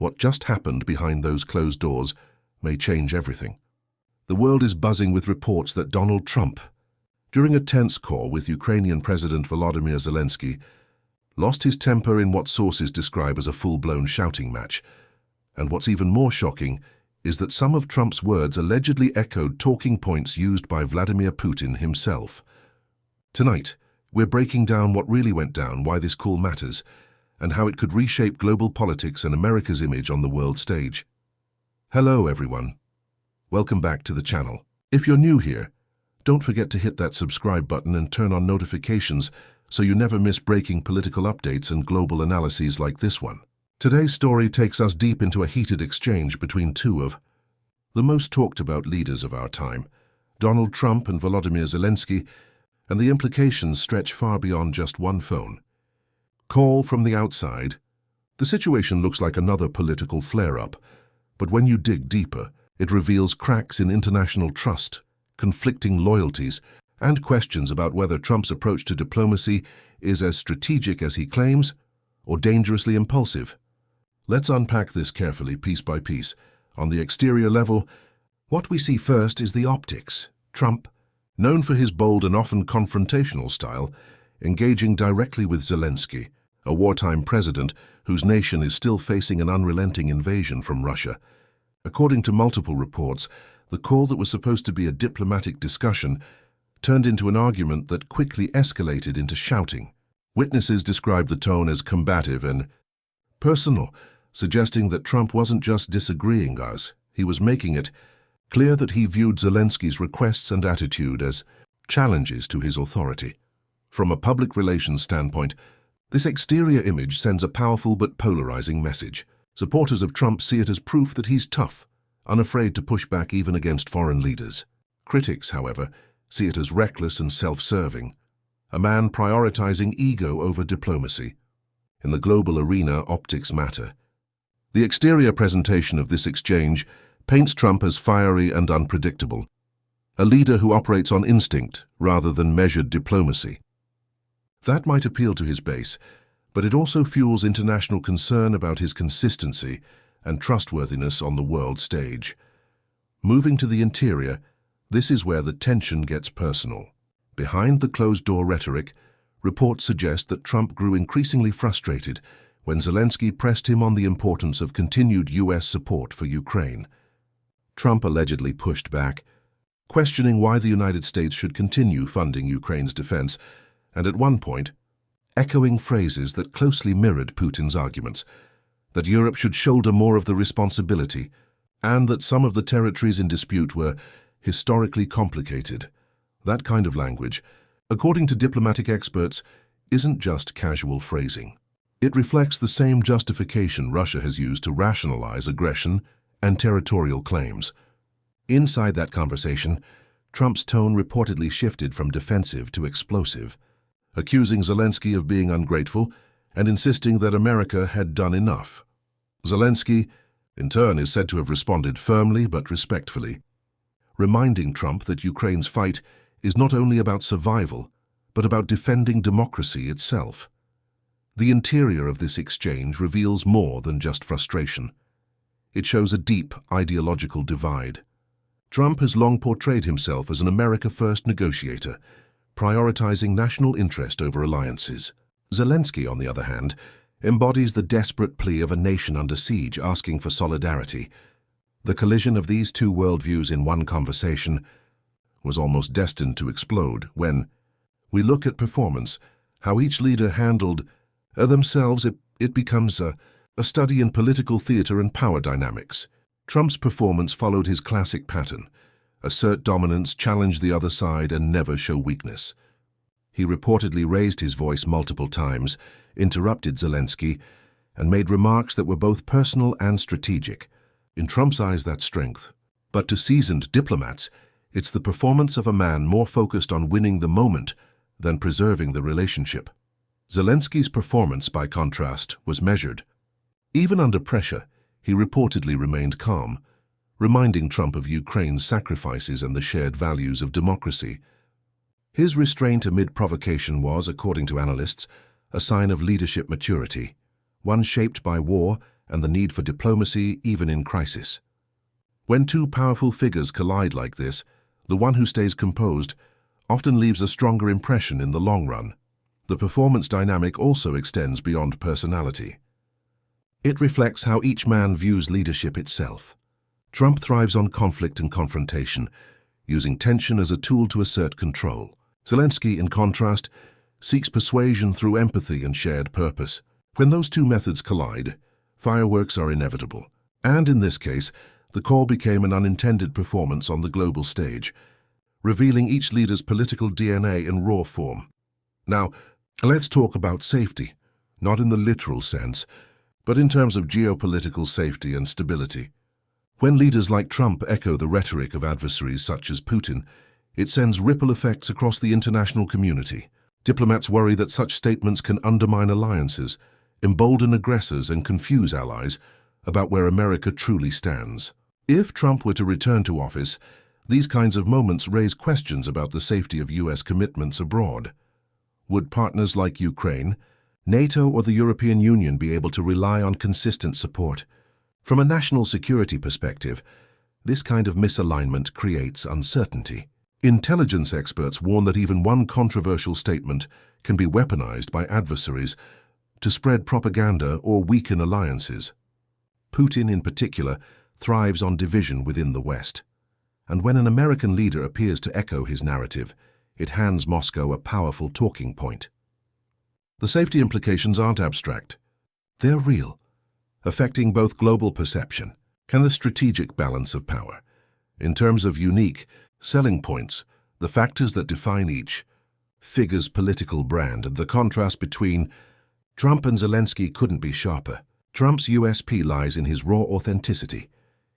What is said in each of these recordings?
what just happened behind those closed doors may change everything. The world is buzzing with reports that Donald Trump, during a tense call with Ukrainian President Volodymyr Zelensky, lost his temper in what sources describe as a full-blown shouting match. And what's even more shocking is that some of Trump's words allegedly echoed talking points used by Vladimir Putin himself. Tonight, we're breaking down what really went down, why this call matters, and how it could reshape global politics and America's image on the world stage. Hello, everyone. Welcome back to the channel. If you're new here, don't forget to hit that subscribe button and turn on notifications so you never miss breaking political updates and global analyses like this one. Today's story takes us deep into a heated exchange between two of the most talked about leaders of our time, Donald Trump and Volodymyr Zelensky, and the implications stretch far beyond just one phone call from the outside. The situation looks like another political flare-up, but when you dig deeper, it reveals cracks in international trust, conflicting loyalties, and questions about whether Trump's approach to diplomacy is as strategic as he claims or dangerously impulsive. Let's unpack this carefully, piece by piece. On the exterior level, what we see first is the optics. Trump, known for his bold and often confrontational style, engaging directly with Zelensky, a wartime president whose nation is still facing an unrelenting invasion from Russia. According to multiple reports, the call that was supposed to be a diplomatic discussion turned into an argument that quickly escalated into shouting. Witnesses described the tone as combative and personal, suggesting that Trump wasn't just disagreeing with us, he was making it clear that he viewed Zelensky's requests and attitude as challenges to his authority. From a public relations standpoint, this exterior image sends a powerful but polarizing message. Supporters of Trump see it as proof that he's tough, unafraid to push back even against foreign leaders. Critics, however, see it as reckless and self-serving, a man prioritizing ego over diplomacy. In the global arena, optics matter. The exterior presentation of this exchange paints Trump as fiery and unpredictable, a leader who operates on instinct rather than measured diplomacy. That might appeal to his base, but it also fuels international concern about his consistency and trustworthiness on the world stage. Moving to the interior, this is where the tension gets personal. Behind the closed-door rhetoric, reports suggest that Trump grew increasingly frustrated when Zelensky pressed him on the importance of continued U.S. support for Ukraine. Trump allegedly pushed back, questioning why the United States should continue funding Ukraine's defense, and at one point, echoing phrases that closely mirrored Putin's arguments, that Europe should shoulder more of the responsibility, and that some of the territories in dispute were historically complicated. That kind of language, according to diplomatic experts, isn't just casual phrasing. It reflects the same justification Russia has used to rationalize aggression and territorial claims. Inside that conversation, Trump's tone reportedly shifted from defensive to explosive, accusing Zelensky of being ungrateful and insisting that America had done enough. Zelensky, in turn, is said to have responded firmly but respectfully, reminding Trump that Ukraine's fight is not only about survival, but about defending democracy itself. The interior of this exchange reveals more than just frustration. It shows a deep ideological divide. Trump has long portrayed himself as an America-first negotiator, prioritizing national interest over alliances. Zelensky, on the other hand, embodies the desperate plea of a nation under siege asking for solidarity. The collision of these two worldviews in one conversation was almost destined to explode when we look at performance, how each leader handled themselves. It becomes a study in political theater and power dynamics. Trump's performance followed his classic pattern: assert dominance, challenge the other side, and never show weakness. He reportedly raised his voice multiple times, interrupted Zelensky, and made remarks that were both personal and strategic. In Trump's eyes, that's strength. But to seasoned diplomats, it's the performance of a man more focused on winning the moment than preserving the relationship. Zelensky's performance, by contrast, was measured. Even under pressure, he reportedly remained calm, reminding Trump of Ukraine's sacrifices and the shared values of democracy. His restraint amid provocation was, according to analysts, a sign of leadership maturity, one shaped by war and the need for diplomacy even in crisis. When two powerful figures collide like this, the one who stays composed often leaves a stronger impression in the long run. The performance dynamic also extends beyond personality. It reflects how each man views leadership itself. Trump thrives on conflict and confrontation, using tension as a tool to assert control. Zelensky, in contrast, seeks persuasion through empathy and shared purpose. When those two methods collide, fireworks are inevitable. And in this case, the call became an unintended performance on the global stage, revealing each leader's political DNA in raw form. Now, let's talk about safety, not in the literal sense, but in terms of geopolitical safety and stability. When leaders like Trump echo the rhetoric of adversaries such as Putin, it sends ripple effects across the international community. Diplomats worry that such statements can undermine alliances, embolden aggressors, and confuse allies about where America truly stands. If Trump were to return to office, these kinds of moments raise questions about the safety of U.S. commitments abroad. Would partners like Ukraine, NATO, or the European Union be able to rely on consistent support? From a national security perspective, this kind of misalignment creates uncertainty. Intelligence experts warn that even one controversial statement can be weaponized by adversaries to spread propaganda or weaken alliances. Putin, in particular, thrives on division within the West. And when an American leader appears to echo his narrative, it hands Moscow a powerful talking point. The safety implications aren't abstract. They're real, affecting both global perception and the strategic balance of power. In terms of unique selling points, the factors that define each figure's political brand and the contrast between Trump and Zelensky couldn't be sharper. Trump's USP lies in his raw authenticity,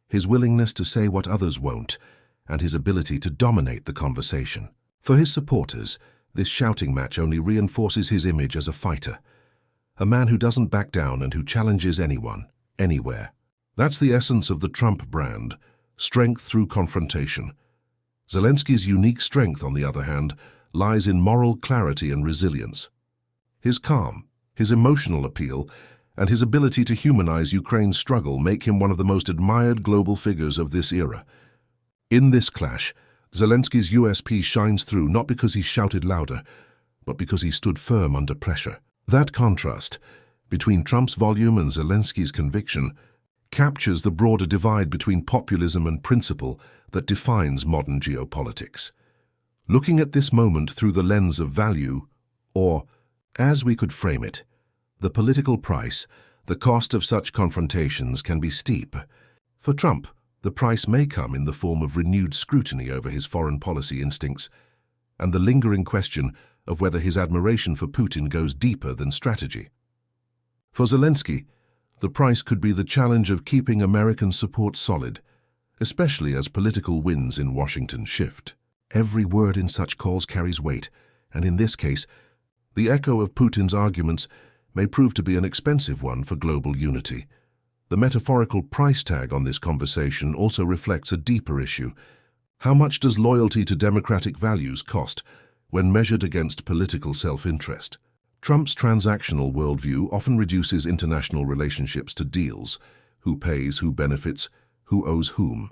his willingness to say what others won't, and his ability to dominate the conversation. For his supporters, this shouting match only reinforces his image as a fighter, a man who doesn't back down and who challenges anyone, anywhere. That's the essence of the Trump brand, strength through confrontation. Zelensky's unique strength, on the other hand, lies in moral clarity and resilience. His calm, his emotional appeal, and his ability to humanize Ukraine's struggle make him one of the most admired global figures of this era. In this clash, Zelensky's USP shines through not because he shouted louder, but because he stood firm under pressure. That contrast between Trump's volume and Zelensky's conviction captures the broader divide between populism and principle that defines modern geopolitics. Looking at this moment through the lens of value, or, as we could frame it, the political price, the cost of such confrontations can be steep. For Trump, the price may come in the form of renewed scrutiny over his foreign policy instincts and the lingering question of whether his admiration for Putin goes deeper than strategy. For Zelensky, the price could be the challenge of keeping American support solid, especially as political winds in Washington shift. Every word in such calls carries weight, and in this case, the echo of Putin's arguments may prove to be an expensive one for global unity. The metaphorical price tag on this conversation also reflects a deeper issue. How much does loyalty to democratic values cost when measured against political self-interest? Trump's transactional worldview often reduces international relationships to deals: who pays, who benefits, who owes whom.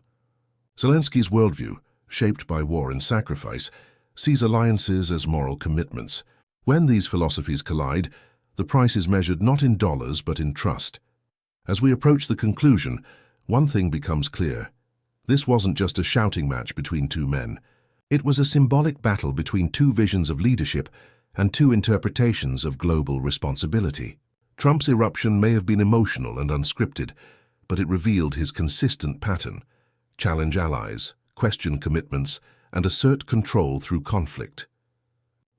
Zelensky's worldview, shaped by war and sacrifice, sees alliances as moral commitments. When these philosophies collide, the price is measured not in dollars but in trust. As we approach the conclusion, one thing becomes clear. This wasn't just a shouting match between two men. It was a symbolic battle between two visions of leadership and two interpretations of global responsibility. Trump's eruption may have been emotional and unscripted, but it revealed his consistent pattern: challenge allies, question commitments, and assert control through conflict.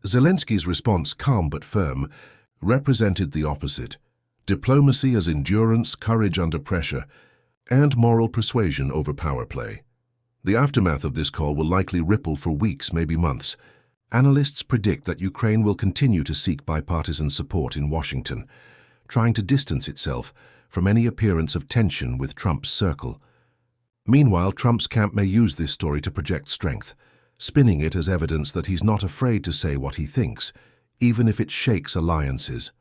Zelensky's response, calm but firm, represented the opposite: diplomacy as endurance, courage under pressure, and moral persuasion over power play. The aftermath of this call will likely ripple for weeks, maybe months. Analysts predict that Ukraine will continue to seek bipartisan support in Washington, trying to distance itself from any appearance of tension with Trump's circle. Meanwhile, Trump's camp may use this story to project strength, spinning it as evidence that he's not afraid to say what he thinks, even if it shakes alliances.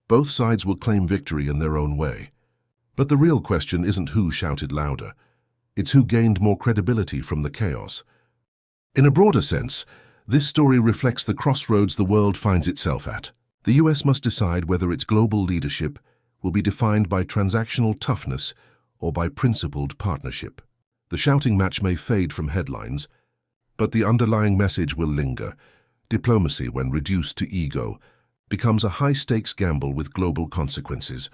Both sides will claim victory in their own way. But the real question isn't who shouted louder. It's who gained more credibility from the chaos. In a broader sense, this story reflects the crossroads the world finds itself at. The US must decide whether its global leadership will be defined by transactional toughness or by principled partnership. The shouting match may fade from headlines, but the underlying message will linger. Diplomacy, when reduced to ego, becomes a high-stakes gamble with global consequences.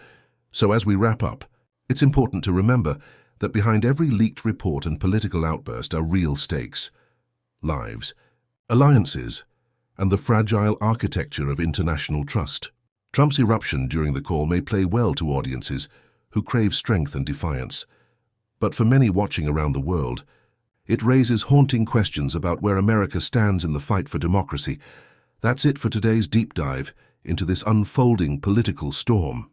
So as we wrap up, it's important to remember that behind every leaked report and political outburst are real stakes: lives, alliances, and the fragile architecture of international trust. Trump's eruption during the call may play well to audiences who crave strength and defiance, but for many watching around the world, it raises haunting questions about where America stands in the fight for democracy. That's it for today's deep dive into this unfolding political storm.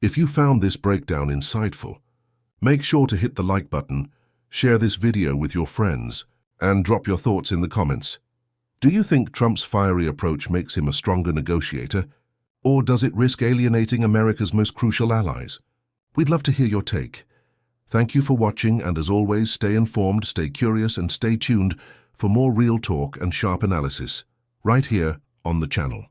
If you found this breakdown insightful, make sure to hit the like button, share this video with your friends, and drop your thoughts in the comments. Do you think Trump's fiery approach makes him a stronger negotiator, or does it risk alienating America's most crucial allies? We'd love to hear your take. Thank you for watching, and as always, stay informed, stay curious, and stay tuned for more real talk and sharp analysis, right here on the channel.